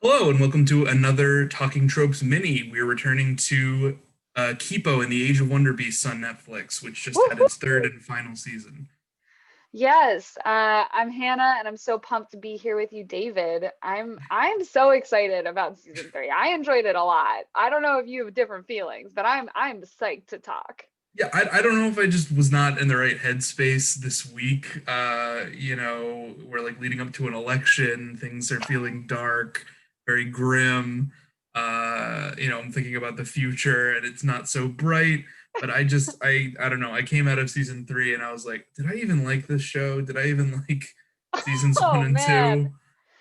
Hello and welcome to another Talking Tropes mini. We're returning to Kipo in the Age of Wonderbeasts on Netflix, which just had its third Woohoo! and final season. Yes, I'm Hannah, and I'm so pumped to be here with you, David. I'm so excited about season three. I enjoyed it a lot. I don't know if you have different feelings, but I'm psyched to talk. Yeah, I don't know if I just was not in the right headspace this week. We're like leading up to an election, things are feeling dark, very grim. I'm thinking about the future and it's not so bright. But I don't know. I came out of season three and I was like, did I even like this show? Did I even like seasons one Oh and man, two?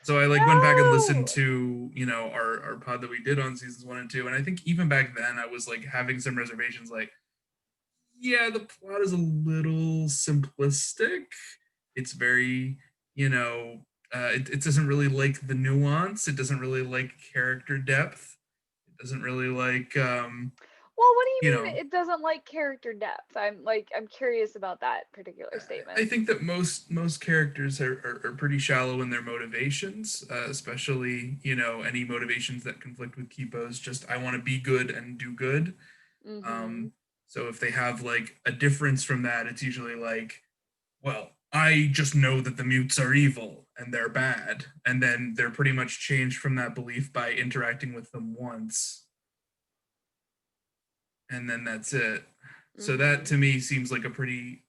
So I like went back and listened no. to, our pod that we did on seasons one and two. And I think even back then I was like having some reservations like yeah, the plot is a little simplistic. It's very, it doesn't really like the nuance. It doesn't really like character depth. It doesn't really like, Well, what do you you mean know, it doesn't like character depth? I'm curious about that particular I statement. think that most characters are pretty shallow in their motivations, especially any motivations that conflict with Kipo's. Just I want to be good and do good. Mm-hmm. Um, so if they have like a difference from that, it's usually like well, I just know that the mutes are evil and they're bad. And then they're pretty much changed from that belief by interacting with them once. And then that's it. So that Mm-hmm. to me seems like a pretty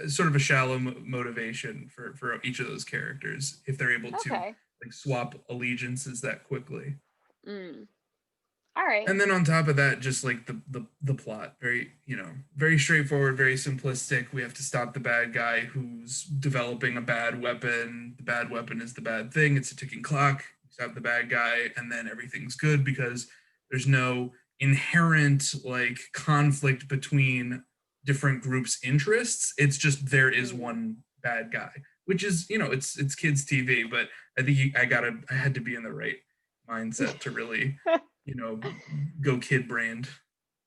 sort of a shallow motivation for each of those characters if they're able to Okay. like swap allegiances that quickly. Mm. All right. And then on top of that, just like the plot, very very straightforward, very simplistic. We have to stop the bad guy who's developing a bad weapon. The bad weapon is the bad thing. It's a ticking clock. Stop the bad guy, and then everything's good because there's no inherent like conflict between different groups' interests. It's just there is Mm. one bad guy, which is it's kids TV, but I think I had to be in the right mindset to really you know, go kid brained.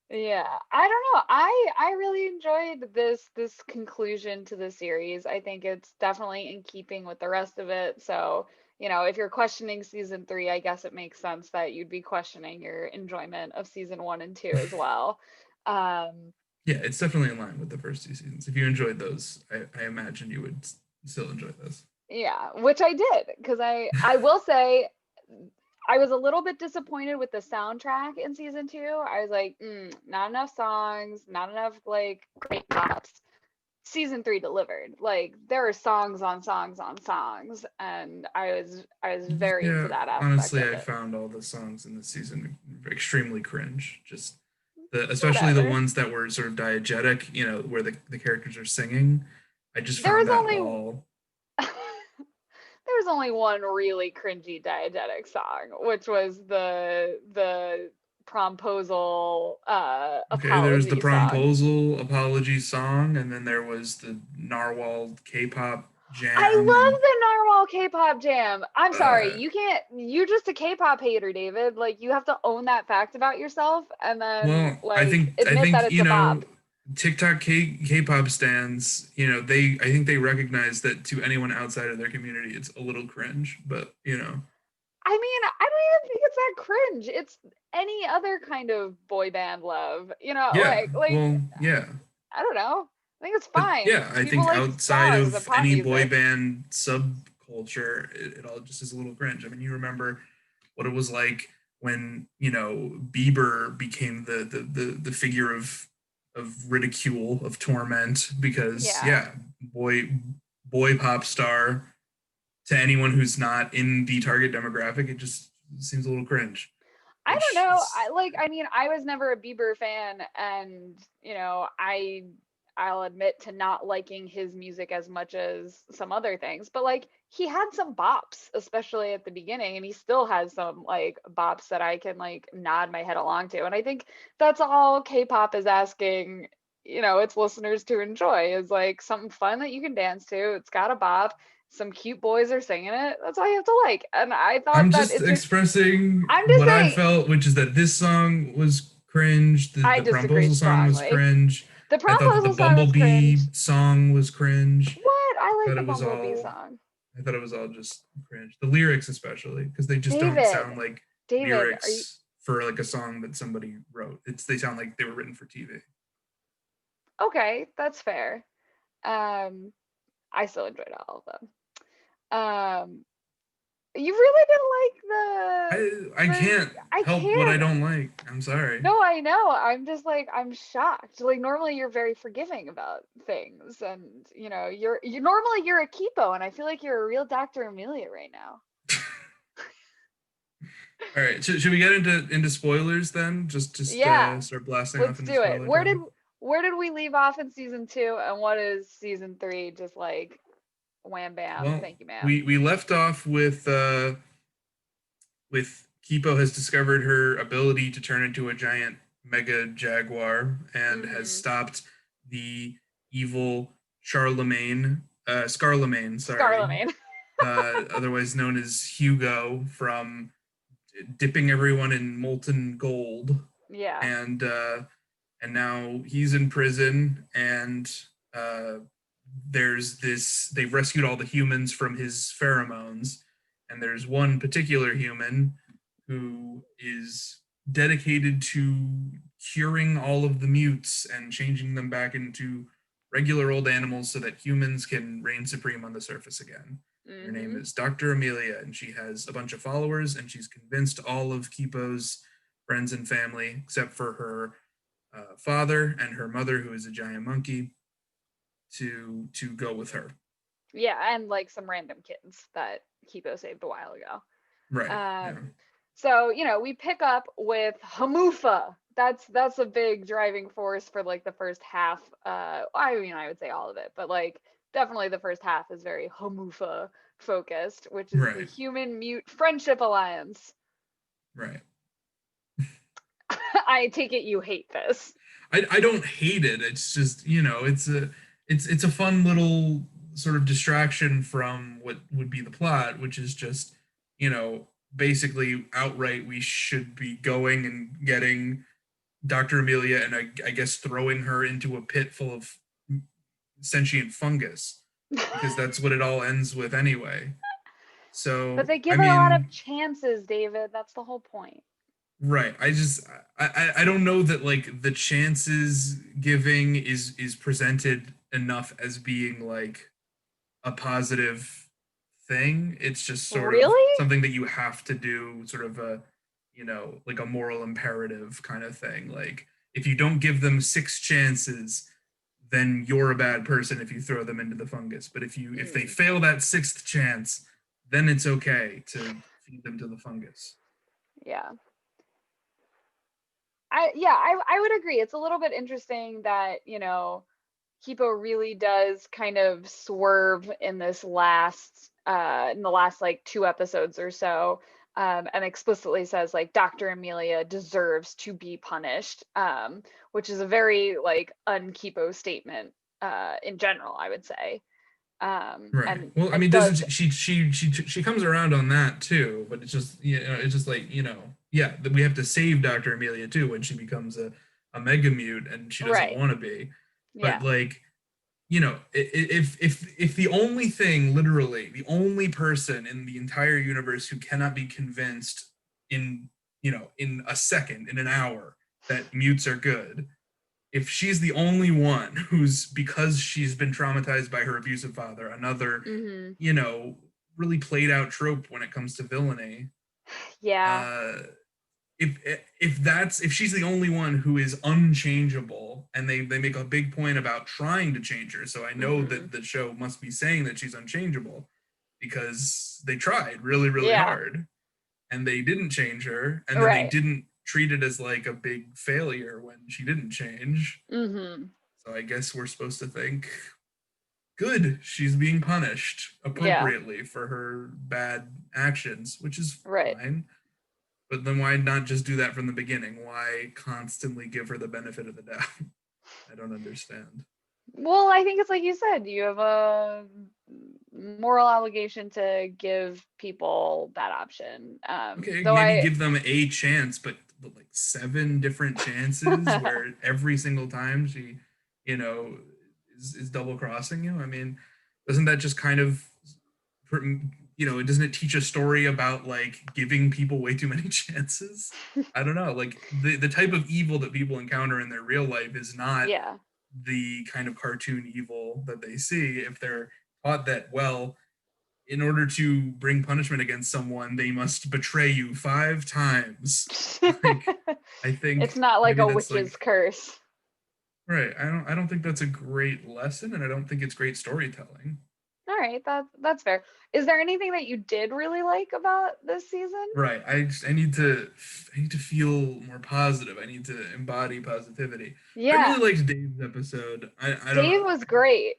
Yeah, I don't know. I really enjoyed this conclusion to the series. I think it's definitely in keeping with the rest of it. So, if you're questioning season three, I guess it makes sense that you'd be questioning your enjoyment of season one and two as well. Um, Yeah, it's definitely in line with the first two seasons. If you enjoyed those, I imagine you would still enjoy this. yeah, which I did because I will say I was a little bit disappointed with the soundtrack in season two. I was like, not enough songs, not enough like great pops. Season three delivered. Like there are songs on songs on songs, and I was very into Yeah, that aspect honestly, of I it. found all the songs in this season extremely cringe. Just especially the Whatever. ones that were sort of diegetic, where the characters are singing. I just There found was that only all there was only one really cringy diegetic song, which was the promposal okay. There's the apology song. promposal apology song, and then there was the Narwhal K-pop I jam, and love the Narwhal K-pop jam. I'm sorry, uh, you can't. You're just a K-pop hater, David. Like you have to own that fact about yourself, and then well, I like think I admit that think it's a bop. TikTok K-pop stands, they I think they recognize that to anyone outside of their community, it's a little cringe, but I mean, I don't even think it's that cringe. It's any other kind of boy band love. yeah, Like well, yeah, I don't know. I think it's but fine. yeah, I People think like outside songs and of pop any boy music. band subculture, it all just is a little cringe. I mean, you remember what it was like when Bieber became the figure of ridicule of torment because Yeah. yeah, boy pop star to anyone who's not in the target demographic, it just seems a little cringe, I don't which know. is I mean, I was never a Bieber fan, and I'll admit to not liking his music as much as some other things, but like he had some bops, especially at the beginning, and he still has some like bops that I can like nod my head along to. And I think that's all K-pop is asking, its listeners to enjoy is like something fun that you can dance to. It's got a bop. Some cute boys are singing it. That's all you have to like. And I I'm thought that just it's just expressing I'm just what I saying felt, which is that this song was cringe. The I the disagree Promposal song was strongly. cringe. The I thought that the Promposal song was Bumblebee cringe. song was cringe. What? I I like thought the it was Bumblebee all song. I thought it was all just cringe. The lyrics, especially, because they just don't David, sound like David, are you lyrics for like a song that somebody wrote. They sound like they were written for TV. okay? That's fair. Um, I still enjoyed all of them. Um, you really didn't like I the first. can't I help what I can. don't like. I'm sorry. No, I know. I'm just like I'm shocked. Like normally you're very forgiving about things, and you normally you're a Kipo, and I feel like you're a real Dr. Amelia right now. All right, should we get into spoilers then? Just Yeah, start blasting off let's into do it. spoiler time. Where did we leave off in season two, and what is season three? Just like wham bam, Well, thank you, ma'am. we left off with Kipo has discovered her ability to turn into a giant mega jaguar and has Mm-hmm. stopped the evil Charlemagne, Scarlemagne, sorry, Scarlemagne. otherwise known as Hugo, from dipping everyone in molten gold, Yeah. and now he's in prison, and uh, there's this. They've rescued all the humans from his pheromones, and there's one particular human who is dedicated to curing all of the mutes and changing them back into regular old animals so that humans can reign supreme on the surface again. Her name Mm-hmm. is Dr. Amelia, and she has a bunch of followers, and she's convinced all of Kipo's friends and family, except for her father and her mother, who is a giant monkey, to go with her. Yeah, and like some random kids that Kipo saved a while ago. Right. Yeah. Um, so we pick up with Hamufa. That's a big driving force for like the first half. I mean, I would say all of it, but like definitely the first half is very Hamufa focused, which is the Right. Human Mute Friendship Alliance. Right. I take it you hate this. I don't hate it. It's just, it's a fun little sort of distraction from what would be the plot, which is just, basically outright we should be going and getting Dr. Amelia, and I guess throwing her into a pit full of sentient fungus, because that's what it all ends with anyway. But So, they I give her a lot of mean, chances, David. That's the whole point. right. I don't know that like the chances giving is presented enough as being like a positive thing. It's just sort of Really? something that you have to do, sort of a, like a moral imperative kind of thing. Like if you don't give them six chances, then you're a bad person if you throw them into the fungus. But if they Mm, fail that sixth chance, then it's okay to feed them to the fungus. yeah. I would agree. It's a little bit interesting that, Kipo really does kind of swerve in the last like two episodes or so, and explicitly says like Dr. Amelia deserves to be punished, which is a very like un-Kipo statement in general, I would say. Right. And Well, I and mean, does doesn't she comes around on that too? But it's just like, yeah, that we have to save Dr. Amelia too when she becomes a mega mute and she doesn't right. want to be. But Yeah. like, if the only thing, literally, the only person in the entire universe who cannot be convinced in in a second, in an hour, that mutes are good, if she's the only one who's, because she's been traumatized by her abusive father, another, Hmm. you know, really played out trope when it comes to villainy. Yeah. Uh, if she's the only one who is unchangeable, and they make a big point about trying to change her, so I know Hmm. that the show must be saying that she's unchangeable because they tried really really Yeah. hard and they didn't change her, and then they Right. didn't treat it as like a big failure when she didn't change. Hmm. So I guess we're supposed to think, good, she's being punished Yeah. appropriately for her bad actions, which is Right. fine. But then why not just do that from the beginning? Why constantly give her the benefit of the doubt? I don't understand. Well, I think it's like you said, you have a moral obligation to give people that option. Okay, Though maybe I, give them a chance, but like seven different chances where every single time she, you know, is double crossing you. I mean, doesn't that just kind of doesn't it teach a story about like giving people way too many chances? I don't know. Like the type of evil that people encounter in their real life is not Yeah. the kind of cartoon evil that they see. If they're taught that, well, in order to bring punishment against someone, they must betray you 5 times. Like, I It's think not like maybe a that's like witch's curse. right. I don't think that's a great lesson, and I don't think it's great storytelling. All right, that's fair. Is there anything that you did really like about this season? Right. I need to feel more positive. I need to embody positivity. I Yeah, really liked Dave's episode. I don't Dave know. was great.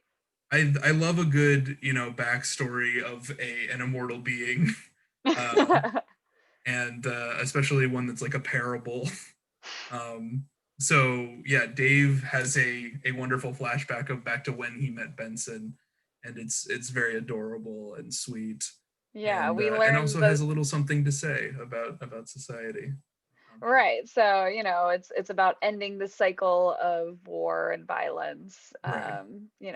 I love a good, backstory of an immortal being. Uh and especially one that's like a parable. Um, so yeah, Dave has a wonderful flashback of back to when he met Benson, and it's very adorable and sweet, Yeah, we and learned also that. has a little something to say about society. Right. So, it's about ending the cycle of war and violence, Right,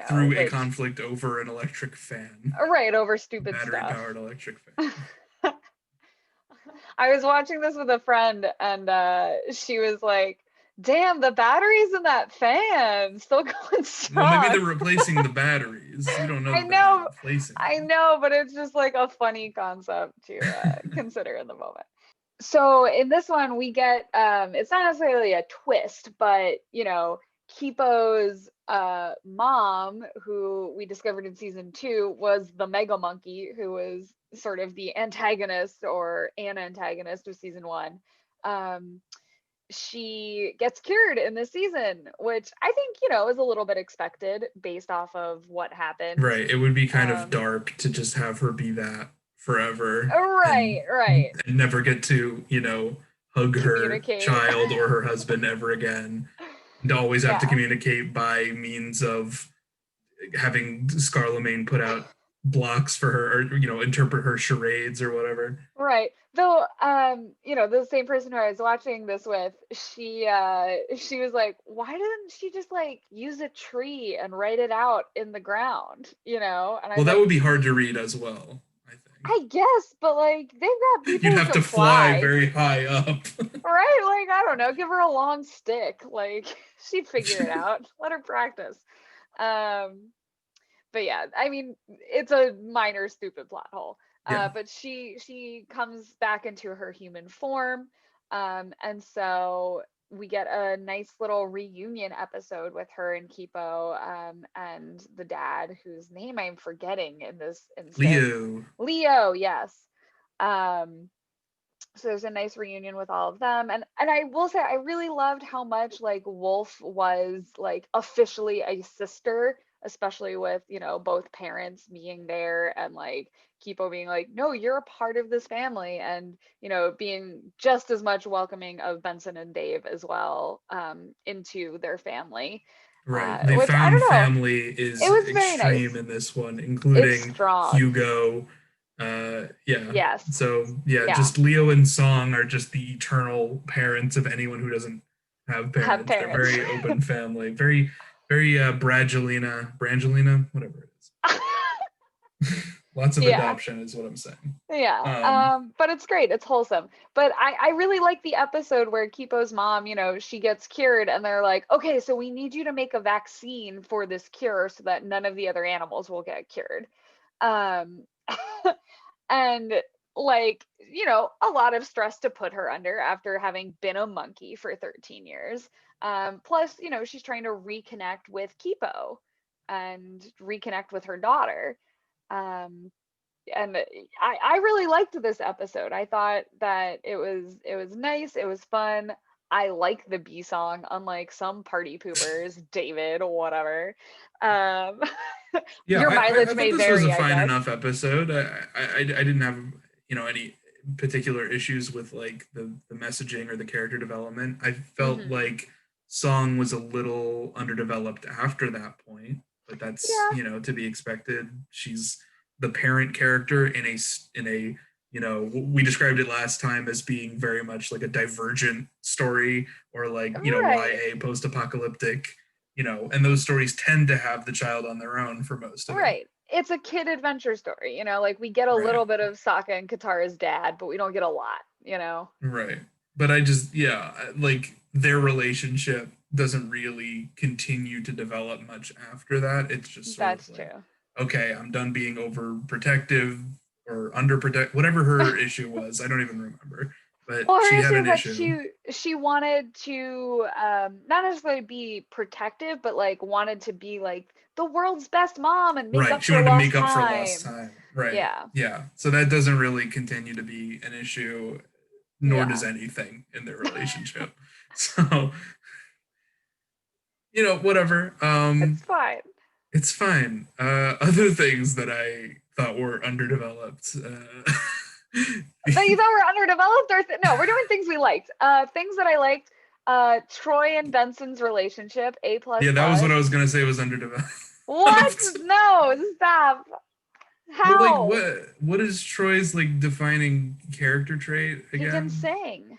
through a which conflict over an electric fan, right over a stupid battery stuff. powered electric fan. I was watching this with a friend and she was like, "Damn, the batteries in that fan still going Well, maybe strong." they're replacing the batteries. You don't know I that they're not know, replacing I them. know, but it's just like a funny concept to consider in the moment. So in this one we get it's not necessarily a twist, but Kipo's mom, who we discovered in season 2, was the mega monkey, who was sort of the antagonist or an antagonist of season 1. um she gets cured in this season, which I think is a little bit expected based off of what happened. Right. It would be kind of um dark to just have her be that forever right, right. and never get to, hug her Communicate. child or her husband ever again. And always have to Yeah. communicate by means of having Scarlemagne put out blocks for her or, interpret her charades or whatever. Right. Though, the same person who I was watching this with, she was like, why didn't she just like use a tree and write it out in the ground? And I Well, was that like, would be hard to read as well, I think. I guess, but like they've got people You'd who have can to fly fly, very high up. right? Like, I don't know, give her a long stick. Like she'd figure it out. Let her practice. Um, but yeah, I mean, it's a minor stupid plot hole. Yeah. But she comes back into her human form, and so we get a nice little reunion episode with her and Kipo, and the dad, whose name I'm forgetting in this instance. Leo. Leo, yes. Um, so there's a nice reunion with all of them, and I will say I really loved how much like Wolf was like officially a sister, especially with both parents being there, and like Kipo being like, no, you're a part of this family, and being just as much welcoming of Benson and Dave as well, into their family, Right. The which I found don't know, family it is was very nice. extreme in this one, It's including strong. Hugo. Yeah. Yes. So yeah, Yeah. just Leo and Song are just the eternal parents of anyone who doesn't have Have parents. They're parents. very open family, very, very Brangelina, whatever it is. Lots of Yeah. adoption is what I'm saying. Yeah, Um, but it's great. It's wholesome. But I really like the episode where Kipo's mom, she gets cured, and they're like, okay, so we need you to make a vaccine for this cure so that none of the other animals will get cured. Um, and like, a lot of stress to put her under after having been a monkey for 13 years. Plus, she's trying to reconnect with Kipo and reconnect with her daughter. Um, and I really liked this episode. I thought that it was nice, it was fun. I like the B song, unlike some party poopers, David, whatever. Um, yeah, your I mileage thought may this was a vary, I fine guess. enough episode. I didn't have any particular issues with like the messaging or the character development. I felt Hmm. like Song was a little underdeveloped after that point, but that's Yeah, to be expected. She's the parent character in a we described it last time as being very much like a divergent story or like right, YA post apocalyptic, and those stories tend to have the child on their own for most of it. right. it's a kid adventure story, like we get a Right. little bit of Sokka and Katara's dad, but we don't get a lot. Right. But I just, yeah, like their relationship doesn't really continue to develop much after that. It's just sort of That's like, true. okay, I'm done being overprotective or underprotect, whatever her issue was. I don't even remember, but Well, she her had issue an is that issue. she wanted to not necessarily be protective, but like wanted to be like the world's best mom and make Right. up She for wanted to lost make up for lost time. time. Right. Yeah. Yeah. So that doesn't really continue to be an issue, nor does Yeah. anything in their relationship. So, whatever. It's fine. It's fine. Other things that I thought were underdeveloped. That you thought were underdeveloped, or no, we're doing things we liked. Things that I liked. Troy and Benson's relationship, A plus Yeah, that was what plus. I was gonna say was underdeveloped. What? No, stop. Well, like How? what is Troy's like defining character trait He can again? sing.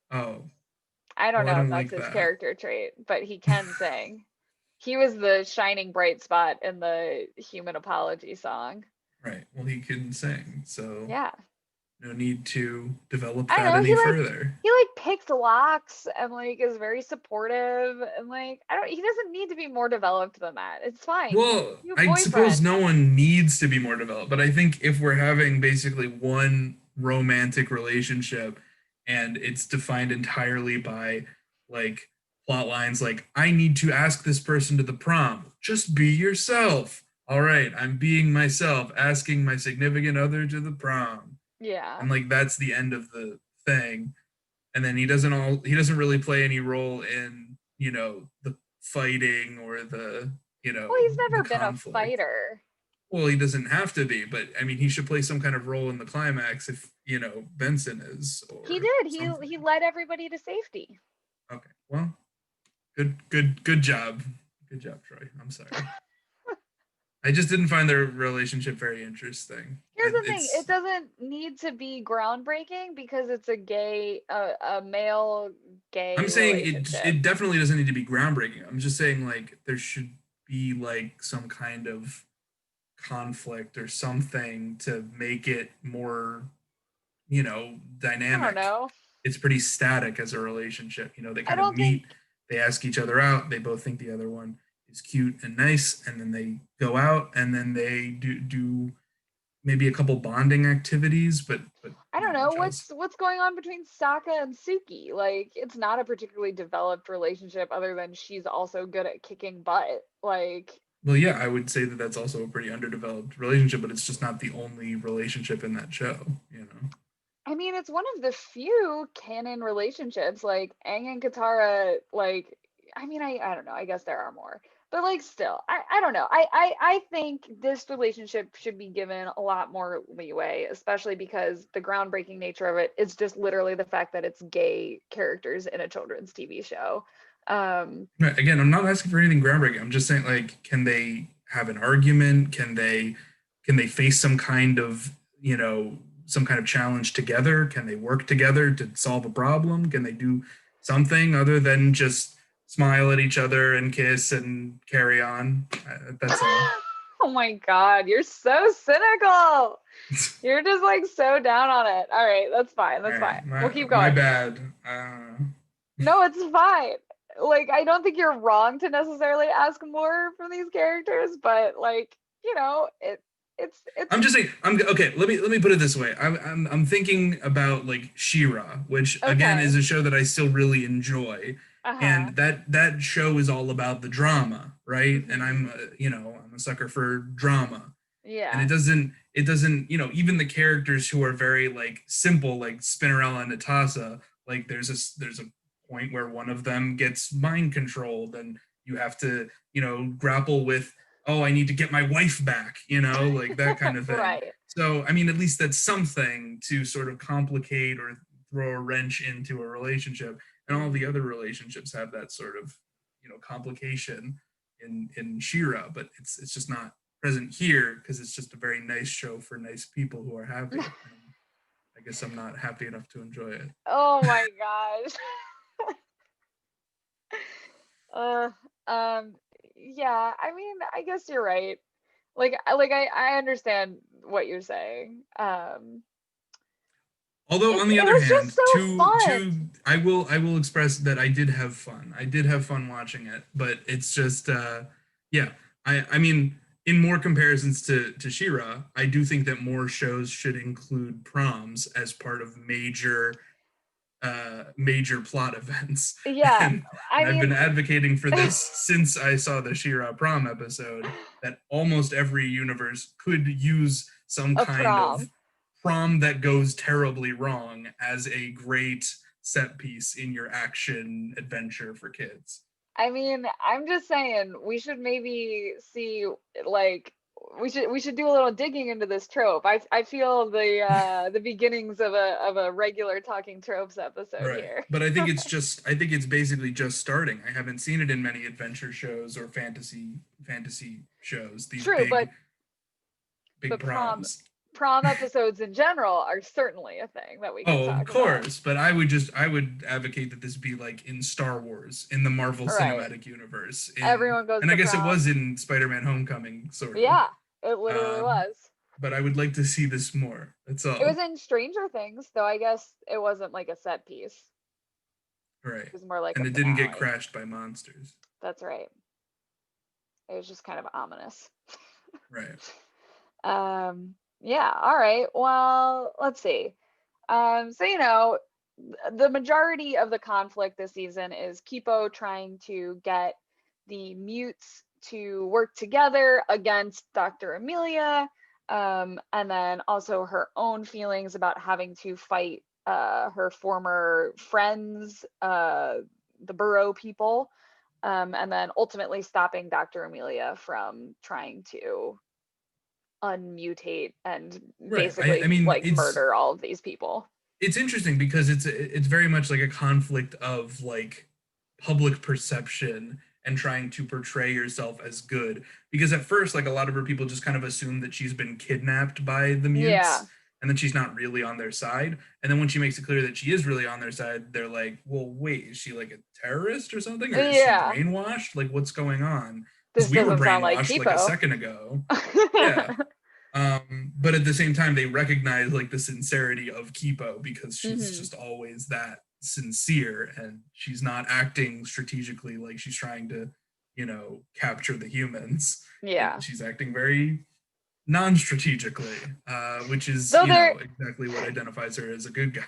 Oh, I don't well, I know if don't that's like his that. character trait, but he can sing. He was the shining bright spot in the Human Apology song. Right. Well, he can sing, so Yeah. no need to develop I don't that know. any further. He like picks locks and like is very supportive and like I don't he doesn't need to be more developed than that. It's fine. Well, You have a I suppose boyfriend. no one needs to be more developed, but I think if we're having basically one romantic relationship and it's defined entirely by like plot lines like I need to ask this person to the prom, just be yourself. All right, I'm being myself, asking my significant other to the prom. Yeah. And like that's the end of the thing. And then he doesn't really play any role in, the fighting or Well, he's the never been a conflict. fighter. Well, he doesn't have to be, but I mean, he should play some kind of role in the climax if, Benson is He or did. He something. led everybody to safety. Okay. Well, good job. Good job, Troy. I'm sorry. I just didn't find their relationship very interesting. Here's the thing, it It's doesn't need to be groundbreaking because it's a male I'm gay saying it relationship. it definitely doesn't need to be groundbreaking. I'm just saying like there should be like some kind of conflict or something to make it more, I don't dynamic. know. It's pretty static as a relationship. They I kind of don't think meet, they ask each other out, they both think the other one is cute and nice, and then they go out and then they do maybe a couple bonding activities, but I don't not know much else. what's going on between Sokka and Suki. Like it's not a particularly developed relationship other than she's also good at kicking butt. Like Well, yeah, I would say that that's also a pretty underdeveloped relationship, but it's just not the only relationship in that show. I mean, it's one of the few canon relationships. Like Aang and Katara, like I mean, I don't know. I guess there are more. But like still, I don't know. I think this relationship should be given a lot more leeway, especially because the groundbreaking nature of it is just literally the fact that it's gay characters in a children's TV show. Um, Right, again, I'm not asking for anything groundbreaking. I'm just saying, like, can they have an argument? Can they face some kind of challenge together? Can they work together to solve a problem? Can they do something other than just smile at each other and kiss and carry on? That's all. oh my God, you're so cynical. You're just like so down on it. All right, that's fine. All That's fine. right, We'll my keep my going. bad. No, it's fine. Like, I don't think you're wrong to necessarily ask more from these characters, but like, it's I'm just saying. I'm okay. Let me put it this way. I'm thinking about like Shira, which again is okay. a show that I still really enjoy, Uh-huh. and that show is all about the drama, right? And Mm-hmm. I'm a sucker for drama, and it Yeah. doesn't it doesn't even the characters who are very like simple, like Spinnerella and Natasa, like there's a point where one of them gets mind controlled, and you have to grapple with, oh, I need to get my wife back, like that kind of thing. Right. So, I mean, at least that's something to sort of complicate or throw a wrench into a relationship. And all the Mm-hmm. other relationships have that sort of, complication in Shira, but it's just not present here because it's just a very nice show for nice people who are happy. And I guess I'm not happy enough to enjoy it. Oh my gosh. Uh, um, yeah, I mean, I guess you're right. I understand what you're saying. Although on the It other was just hand, so fun. to I will express that I did have fun. I did have fun watching it, but it's just yeah. I mean, in more comparisons to Shira, I do think that more shows should include proms as part of major plot events. Yeah, and I and I've been mean, advocating for this since I saw the Shira prom episode, that almost every universe could use some a kind of prom. prom that goes terribly wrong as a great set piece in your action adventure for kids. I mean, I'm just saying we should maybe see like we should do a little digging into this trope. I feel the beginnings of a regular talking tropes episode Right. here. But I think it's basically just starting. I haven't seen it in many adventure shows or fantasy shows. These True, big but proms. prom episodes in general are certainly a thing that we could Oh, of talk about. course, but I would advocate that this be like in Star Wars, in the Marvel All right. Cinematic Universe, in Everyone goes and I to guess it was prom. in Spider-Man Homecoming, sort of. Yeah, it literally Um, was. but I would like to see this more. That's It was all. in Stranger Things, though I guess it wasn't like a set piece. Right. It was more like a And it didn't get finale. crashed by monsters. That's right. It was just kind of ominous. Right. Yeah, all right. Well, let's see. So the majority of the conflict this season is Kipo trying to get the mutes to work together against Dr. Amelia, and then also her own feelings about having to fight her former friends, the Burrow people, and then ultimately stopping Dr. Amelia from trying to unmutate and Right. I basically mean, like murder all of these people. it's interesting because it's very much like a conflict of like public perception and trying to portray yourself as good, because at first like a lot of her people just kind of assume that she's been kidnapped by the Yeah. mutes and that she's not really on their side, and then when she makes it clear that she is really on their side, they're like, well, wait, is she like a terrorist or something, or is she Yeah. brainwashed, like what's going on, because This we were doesn't sound like brainwashed like a Kipo. second ago. Yeah. But at the same time, they recognize like the sincerity of Kipo because she's Hmm. just always that sincere, and she's not acting strategically like she's trying to, capture the humans. Yeah. She's acting very non-strategically, which is, Though there, exactly what identifies her as a good guy.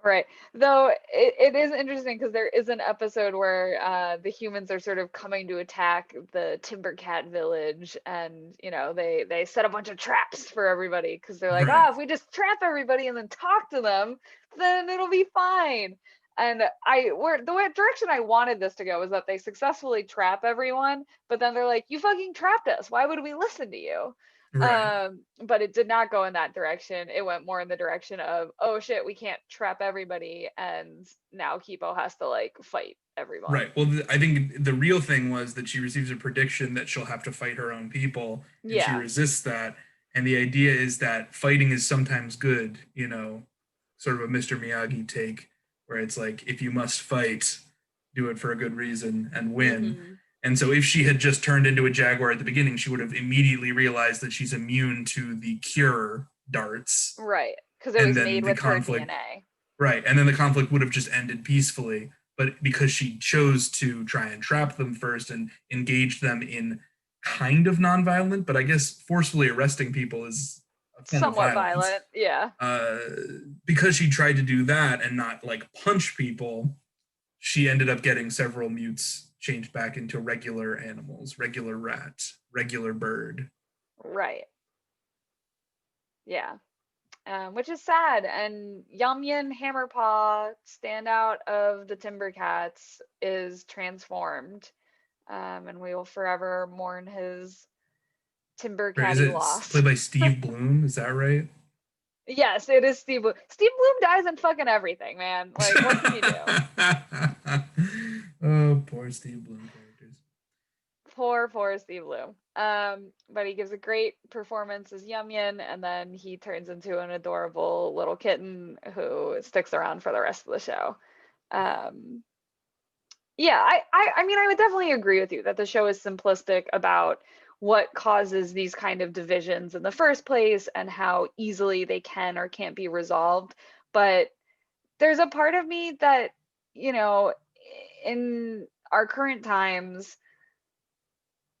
right. Though it is interesting because there is an episode where the humans are sort of coming to attack the Timbercat village, and they set a bunch of traps for everybody because they're like, Right. if we just trap everybody and then talk to them, then it'll be fine. And the way direction I wanted this to go was that they successfully trap everyone, but then they're like, you fucking trapped us. Why would we listen to you? Right. But it did not go in that direction. It went more in the direction of, oh shit, we can't trap everybody, and now Kipo has to like fight everyone. Right. Well, I think the real thing was that she receives a prediction that she'll have to fight her own people, and she Yeah. resists that. And the idea is that fighting is sometimes good, sort of a Mr. Miyagi take, where it's like, if you must fight, do it for a good reason and win. Hmm. And so, if she had just turned into a jaguar at the beginning, she would have immediately realized that she's immune to the cure darts, Right. Because it and was then made the with her conflict. DNA. Right. And then the conflict would have just ended peacefully. But because she chose to try and trap them first and engage them in kind of nonviolent, but I guess forcefully arresting people is a form of Somewhat violence. violent. Yeah. Uh, because she tried to do that and not like punch people, she ended up getting several mutes changed back into regular animals, regular rat, regular bird. Right. Yeah. Which is sad. And Yamyan Hammerpaw, standout of the Timbercats, is transformed. And we will forever mourn his timber Right, is caddy it loss. played by Steve Bloom? Is that right? Yes, it is Steve Bloom. Steve Bloom dies in fucking everything, man. Like, what can you do? Oh, poor Steve Bloom characters. Poor Steve Bloom. But he gives a great performance as Yum Yin, and then he turns into an adorable little kitten who sticks around for the rest of the show. Um, yeah, I mean, I would definitely agree with you that the show is simplistic about what causes these kind of divisions in the first place and how easily they can or can't be resolved. But there's a part of me that, you know, in our current times,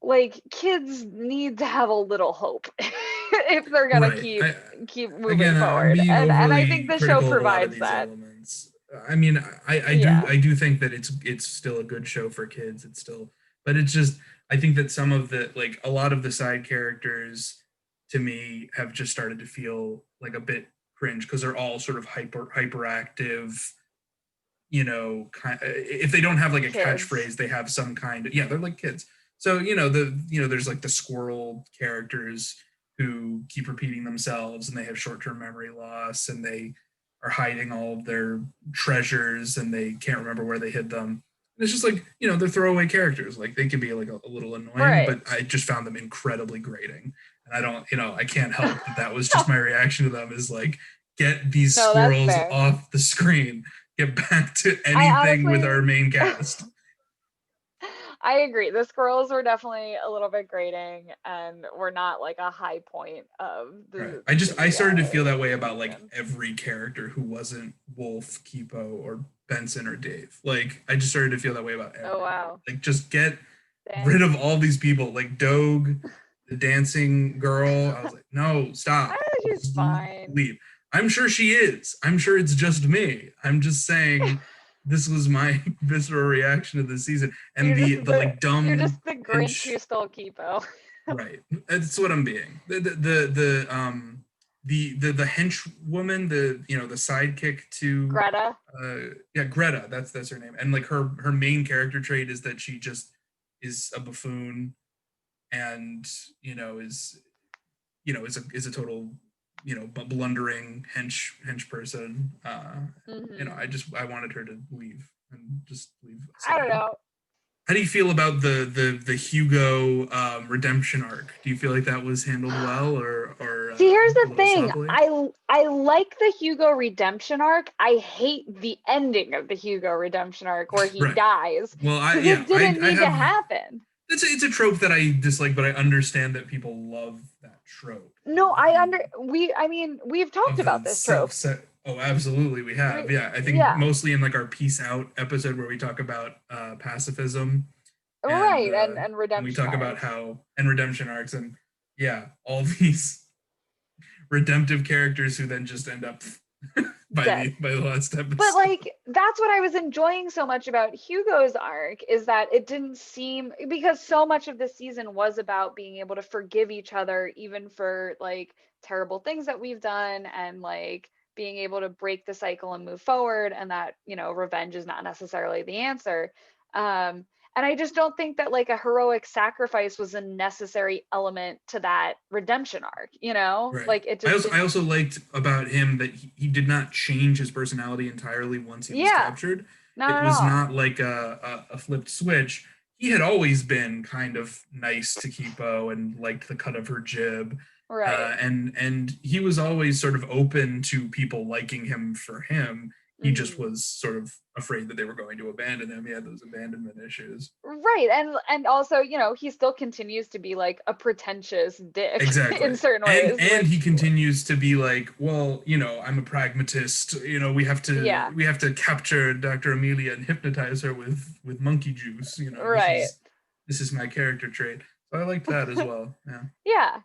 like kids need to have a little hope if they're gonna Right. keep moving Again, I'm forward. being And I overly think the show critical of a lot of provides these that. elements. I mean, Yeah. I do think that it's still a good show for kids. It's still, but it's just I think that some of the like a lot of the side characters to me have just started to feel like a bit cringe because they're all sort of hyperactive, if they don't have like a Kids. catchphrase, they have some kind of, yeah, they're like kids. So, there's like the squirrel characters who keep repeating themselves and they have short-term memory loss and they are hiding all of their treasures and they can't remember where they hid them. And it's just like, they're throwaway characters. Like they can be like a little annoying, Right. but I just found them incredibly grating. And I don't, I can't help that was No, just my reaction to them is like, get these no, that's squirrels fair. off the screen, get back to I anything with our honestly, main cast. I agree. The squirrels were definitely a little bit grating and were not like a high point of Right. the I started to feel that way about like season. every character who wasn't Wolf, Kipo, or Benson or Dave. Like I just started to feel that way about Oh everybody. wow. Like just get rid Dang. of all these people. Like Dogue, the dancing girl. I was like, no, I stop. think she's Just fine. leave. I'm sure she is. I'm sure it's just me. I'm just saying this was my visceral reaction to the season. And the like You're dumb just the Grinch hench. who stole Kipo. Right. That's what I'm being. The hench woman, the sidekick to Greta. yeah, Greta, that's her name. And like her main character trait is that she just is a buffoon and is a total blundering hench person. Hmm. I wanted her to leave and just leave us I don't alone. know. How do you feel about the Hugo redemption arc? Do you feel like that was handled well or See, here's a the little thing. sloppily? I like the Hugo redemption arc. I hate the ending of the Hugo redemption arc where he Right. dies Well, because it didn't I need to have happen. it's a trope that I dislike, but I understand that people love that trope No, I mean, we've talked of about the this trope. self-set. Oh, absolutely, we have. Yeah, I think Yeah, mostly in like our peace out episode where we talk about pacifism and right. And we redemption talk about arcs. how and redemption arcs and yeah, all these redemptive characters who then just end up Dead. by the last But episode. like that's what I was enjoying so much about Hugo's arc is that it didn't seem, because so much of this season was about being able to forgive each other even for like terrible things that we've done, and like being able to break the cycle and move forward, and that, revenge is not necessarily the answer. Um and I just don't think that like a heroic sacrifice was a necessary element to that redemption arc, Right. like it just I didn't. also liked about him that he did not change his personality entirely once he was Yeah, captured. not It at was all. not like a flipped switch. He had always been kind of nice to Kipo and liked the cut of her jib. Right. And he was always sort of open to people liking him for him. He just Hmm. was sort of afraid that they were going to abandon him. He had those abandonment issues. Right. And also, he still continues to be like a pretentious dick in Exactly. certain And ways, he which continues to be like, well, I'm a pragmatist. yeah, We have to capture Dr. Amelia and hypnotize her with monkey juice. right. This is my character trait. So I liked that as well. Yeah. Yeah.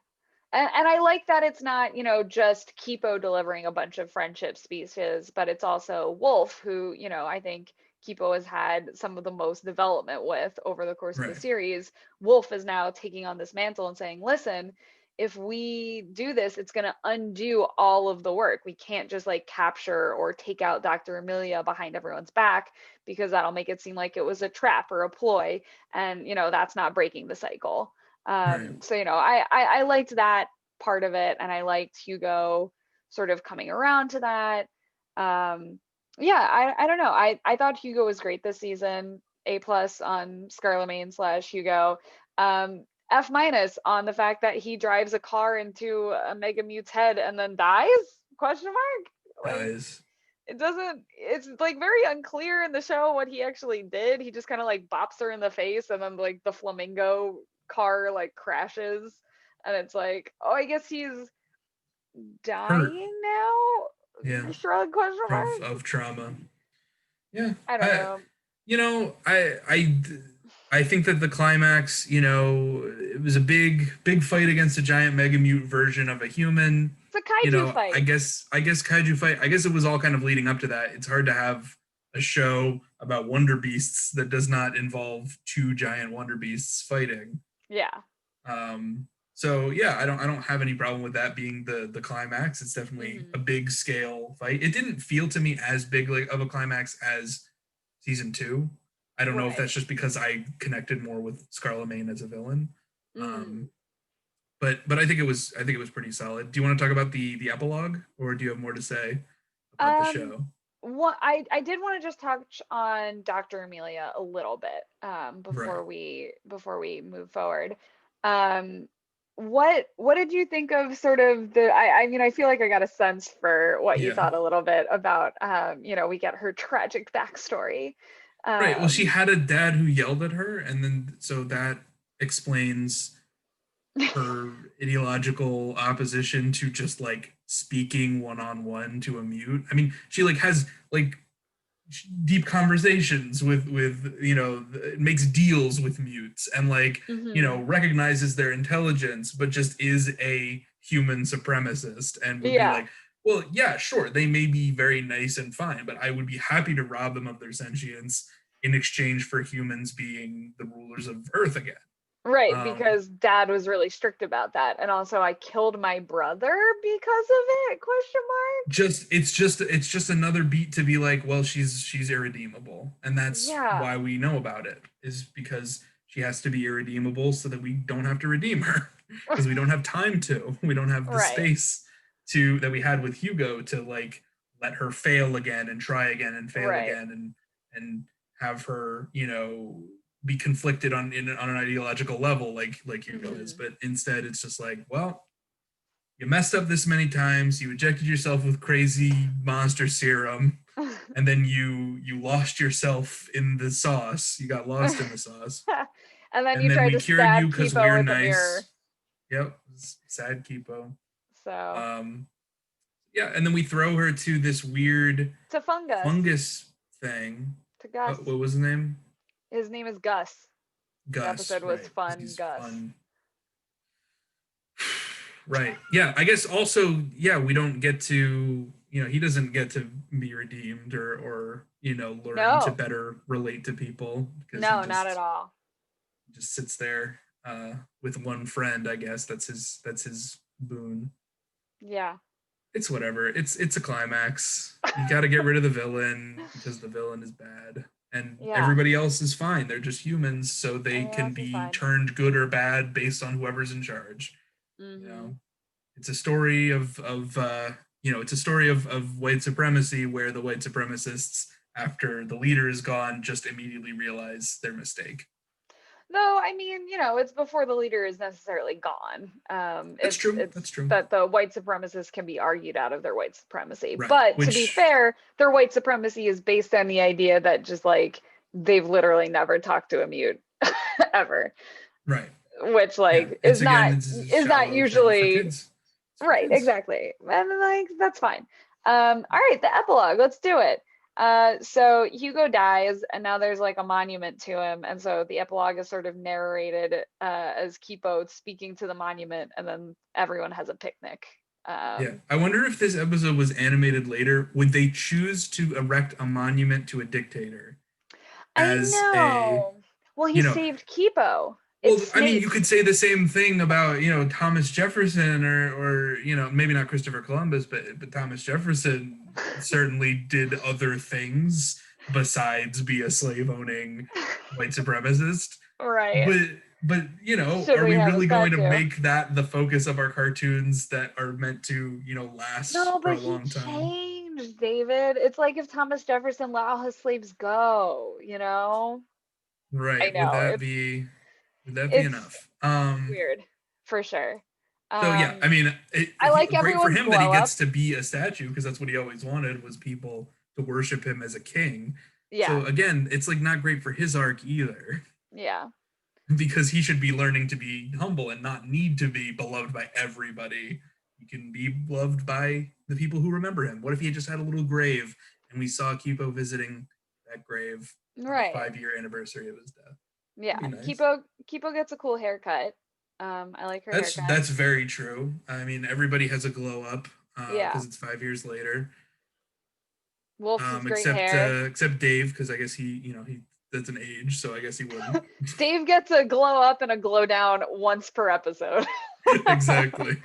And I like that it's not, just Kipo delivering a bunch of friendship speeches, but it's also Wolf, who, I think Kipo has had some of the most development with over the course of the Right. series. Wolf is now taking on this mantle and saying, listen, if we do this, it's going to undo all of the work. We can't just like capture or take out Dr. Amelia behind everyone's back, because that'll make it seem like it was a trap or a ploy. And, that's not breaking the cycle. Right. So I liked that part of it, and I liked Hugo sort of coming around to that. Yeah, I don't know. I thought Hugo was great this season. A plus on Scarlemagne slash Hugo. F minus on the fact that he drives a car into a Mega Mute's head and then dies? Question mark. Like Guys. it doesn't. It's like very unclear in the show what he actually did. He just kind of like bops her in the face, and then like the flamingo car like crashes, and it's like, oh, I guess he's Hurt. dying now? Yeah. Shrug, question mark. Of trauma. Yeah. I don't know. You know, I think that the climax, you know, it was a big fight against a giant mega mute version of a human. It's a You kaiju know, fight. I guess kaiju fight. I guess it was all kind of leading up to that. It's hard to have a show about wonder beasts that does not involve two giant wonder beasts fighting. Yeah. So yeah, I don't have any problem with that being the climax. It's definitely a Hmm. big scale fight. It didn't feel to me as big like of a climax as season two. I don't know if Right. that's just because I connected more with Scarlemagne as a villain. Hmm. Um, but I think it was pretty solid. Do you want to talk about the epilogue, or do you have more to say about the Um, show? what I did want to just touch on Dr. Amelia a little bit Right. before we move forward. Um, what did you think of sort of the I mean I feel like I got a sense for what you Yeah. thought a little bit about we get her tragic backstory. Right. Well, she Um, had a dad who yelled at her, and then so that explains her ideological opposition to just like speaking one on one to a mute. I mean, she like has like deep conversations with you know makes deals with mutes and like you know mhm. recognizes their intelligence, but just is a human supremacist and would be Yeah, like, well, yeah, sure, they may be very nice and fine, but I would be happy to rob them of their sentience in exchange for humans being the rulers of Earth again. right, Um, because dad was really strict about that. And also I killed my brother because of it, question mark? it's just another beat to be like, well, she's irredeemable, and that's Yeah. why we know about it, is because she has to be irredeemable so that we don't have to redeem her because we don't have time to, we don't have the Right. space to that we had with Hugo to like let her fail again and try again and fail Right. again and have her, you know, be conflicted on an ideological level like Hugo is. Hmm. But instead it's just like, well, you messed up this many times, you injected yourself with crazy monster serum, and then you lost yourself in the sauce, you got lost in the sauce, And then and you then tried we to cured stab you because Kipo we're with a mirror. nice. Yep. Sad Kipo. So um yeah, and then we throw her to this weird to Fungus, fungus thing. to Gus. What was his name? His name is Gus. The Gus, episode was right, because Fun he's Gus. fun. Right. Yeah. I guess also, yeah, we don't get to, you know, he doesn't get to be redeemed or, you know, learn to No, better relate to people because no, not at all. he just sits there with one friend, I guess. That's his boon. Yeah. It's whatever. It's a climax. You got to get rid of the villain because the villain is bad. And Yeah. everybody else is fine. They're just humans, so they Everyone can else is be fine. turned good or bad based on whoever's in charge. You Hmm. know, it's a story of you know, it's a story of white supremacy where the white supremacists, after the leader is gone, just immediately realize their mistake. Though, I mean, it's before the leader is necessarily gone. That's true. It's That's true. that the white supremacists can be argued out of their white supremacy. Right. But to be Which fair, their white supremacy is based on the idea that just like they've literally never talked to a mute ever, right. which Yeah. like It's is not again, it's a is not shallow show for usually kids. It's for right, kids. exactly. And like that's fine. All right, the epilogue, let's do it. So Hugo dies, and now there's like a monument to him, and so the epilogue is sort of narrated as Kipo speaking to the monument, and then everyone has a picnic. Yeah. Um, I wonder if this episode was animated later. Would they choose to erect a monument to a dictator I as a, know. Well, he you know, saved Kipo. well, It's I mean, you Snape. could say the same thing about, you know, Thomas Jefferson or you know, maybe not Christopher Columbus, but Thomas Jefferson certainly did other things besides be a slave owning white supremacist. Right. But but you know, Should are we we have a really going to statue? make that the focus of our cartoons that are meant to, you know, last No, for but a he long time? changed, David. It's like if Thomas Jefferson let all his slaves go. I Right. know. Would that be It's enough? weird for sure. So yeah, I Um, mean, I like great for everyone's him that he glow gets up. to be a statue because that's what he always wanted, was people to worship him as a king. Yeah, So again, it's like not great for his arc either. yeah. because he should be learning to be humble and not need to be beloved by everybody. He can be loved by the people who remember him. What if he had just had a little grave and we saw Kipo visiting that grave on the Right. 5-year anniversary of his death? Yeah. That'd be nice. Kipo gets a cool haircut. I like her haircut. That's very true. I mean, everybody has a glow up Yeah. because it's 5 years later. Wolf's is great Except hair. except Dave, because I guess he that's an age, so I guess he wouldn't. Dave gets a glow up and a glow down once per episode. Exactly.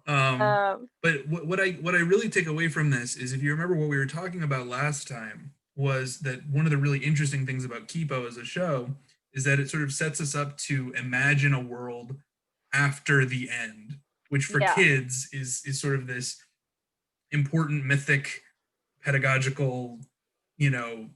Um, Um, but what I really take away from this is, if you remember what we were talking about last time, was that one of the really interesting things about Kipo as a show is that it sort of sets us up to imagine a world after the end, which for yeah. kids is sort of this important mythic pedagogical, you know,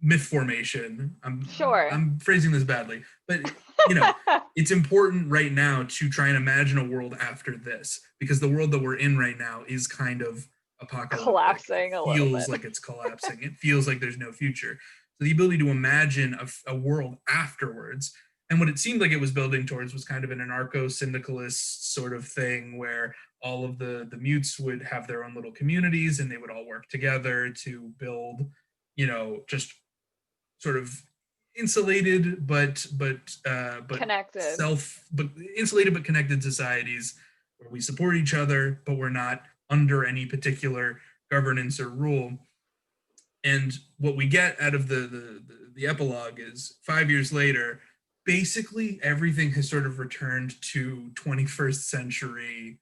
myth formation. Sure. I'm phrasing this badly, but you know, it's important right now to try and imagine a world after this, because the world that we're in right now is kind of apocalyptic. Collapsing a It little feels bit. like it's collapsing. It feels like there's no future. So the ability to imagine a world afterwards, and what it seemed like it was building towards, was kind of an anarcho-syndicalist sort of thing where all of the mutes would have their own little communities and they would all work together to build, just sort of insulated but Connected. but insulated but connected societies where we support each other, but we're not under any particular governance or rule. And what we get out of the epilogue is 5 years later, basically everything has sort of returned to 21st century,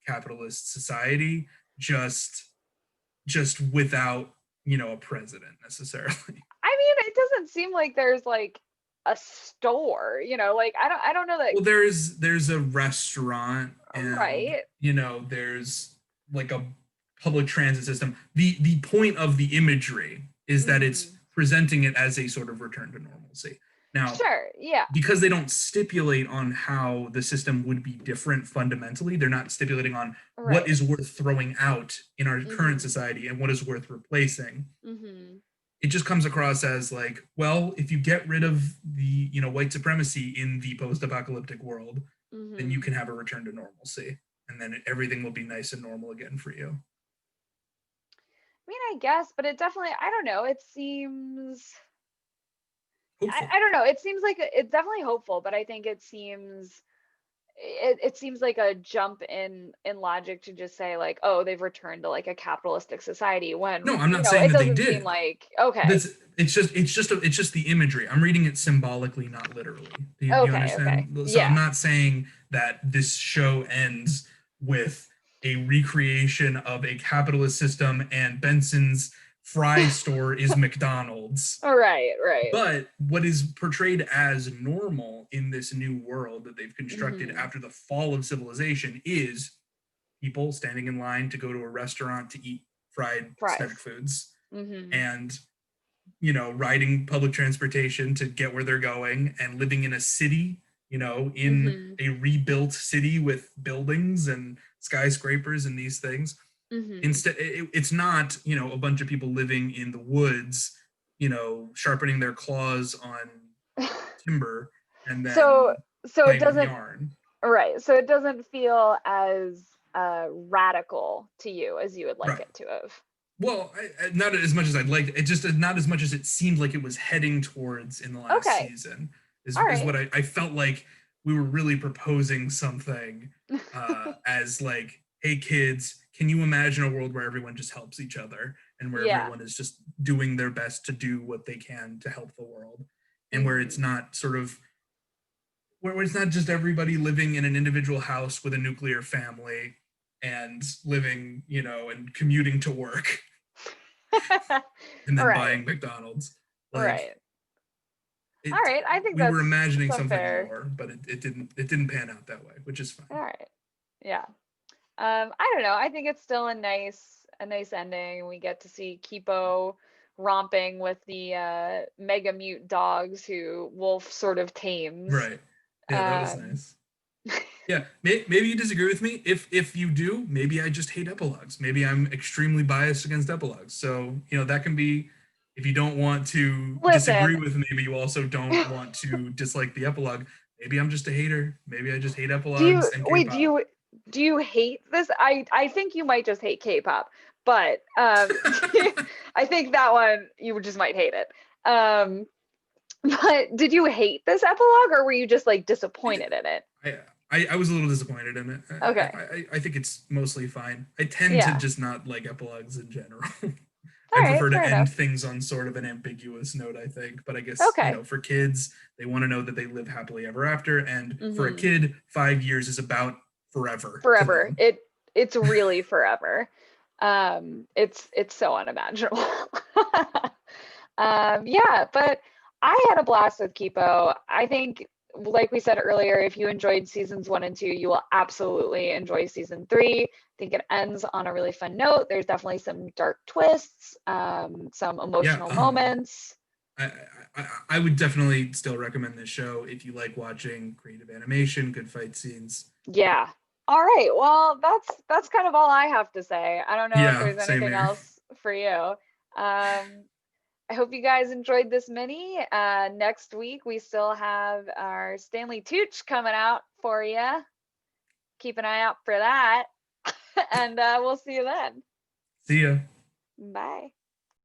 capitalist society, just without, a president necessarily. I mean, it doesn't seem like there's like a store, like I don't know that. Well, there's a restaurant, and Right. there's like a public transit system. The point of the imagery is that it's presenting it as a sort of return to normalcy. Now, Sure, yeah. because they don't stipulate on how the system would be different fundamentally, they're not stipulating on Right. what is worth throwing out in our current society and what is worth replacing. It just comes across as like, well, if you get rid of the white supremacy in the post-apocalyptic world, then you can have a return to normalcy, and then everything will be nice and normal again for you. I mean, I guess, but it definitely, I don't know, it seems, Hopeful. I don't know, it seems like it's definitely hopeful, but I think it seems like a jump in logic to just say like, oh, they've returned to like a capitalistic society, when No, I'm not saying it that they doesn't seem did. like, okay. It's just the imagery. I'm reading it symbolically, not literally. Do you understand? Okay. So Yeah. I'm not saying that this show ends with a recreation of a capitalist system and Benson's fry store is McDonald's. Right. But what is portrayed as normal in this new world that they've constructed after the fall of civilization is people standing in line to go to a restaurant to eat fried snack foods, and riding public transportation to get where they're going, and living in a city, in a rebuilt city with buildings and skyscrapers and these things. Instead, it's not a bunch of people living in the woods, sharpening their claws on timber and then so it doesn't yarn. Right, so it doesn't feel as radical to you as you would like it to have. Well, not as much as I'd like. It just not as much as it seemed like it was heading towards in the last season. Is what I felt like we were really proposing something as like, hey kids, can you imagine a world where everyone just helps each other and where everyone is just doing their best to do what they can to help the world, and where it's not sort of where it's not just everybody living in an individual house with a nuclear family and living, and commuting to work and then buying McDonald's. Like, all right. I think we were imagining something fair. more, but it didn't pan out that way, which is fine. All right. Yeah. I don't know. I think it's still a nice ending. We get to see Kipo romping with the mega mute dogs who Wolf sort of tames. Right. Yeah, that was nice. Yeah, maybe you disagree with me. If you do, maybe I just hate epilogues. Maybe I'm extremely biased against epilogues. So that can be if you don't want to disagree Listen, with me, but you also don't want to dislike the epilogue, maybe I'm just a hater. Maybe I just hate do epilogues you and wait, K-pop. do you hate this? I think you might just hate K-pop, but I think that one you just might hate it. Um, but did you hate this epilogue or were you just like disappointed in it? I, I was a little disappointed in it. Okay. I think it's mostly fine. I tend to Yeah. just not like epilogues in general. All I right, prefer fair to enough. end things on sort of an ambiguous note, I think. But I guess, Okay. for kids, they want to know that they live happily ever after. And for a Mm-hmm. kid, 5 years is about forever to Forever. them. It's really forever. It's so unimaginable. Yeah, but I had a blast with Kipo. I think, like we said earlier, if you enjoyed seasons 1 and 2, you will absolutely enjoy season 3. I think it ends on a really fun note. There's definitely some dark twists, some Yeah. emotional moments. I, I would definitely still recommend this show if you like watching creative animation, good fight scenes. Yeah. All right. Well, that's kind of all I have to say. I don't know if Yeah, there's same anything here. else for you. I hope you guys enjoyed this mini. Next week we still have our Stanley Tooch coming out for you. Keep an eye out for that. And we'll see you then. See ya. Bye.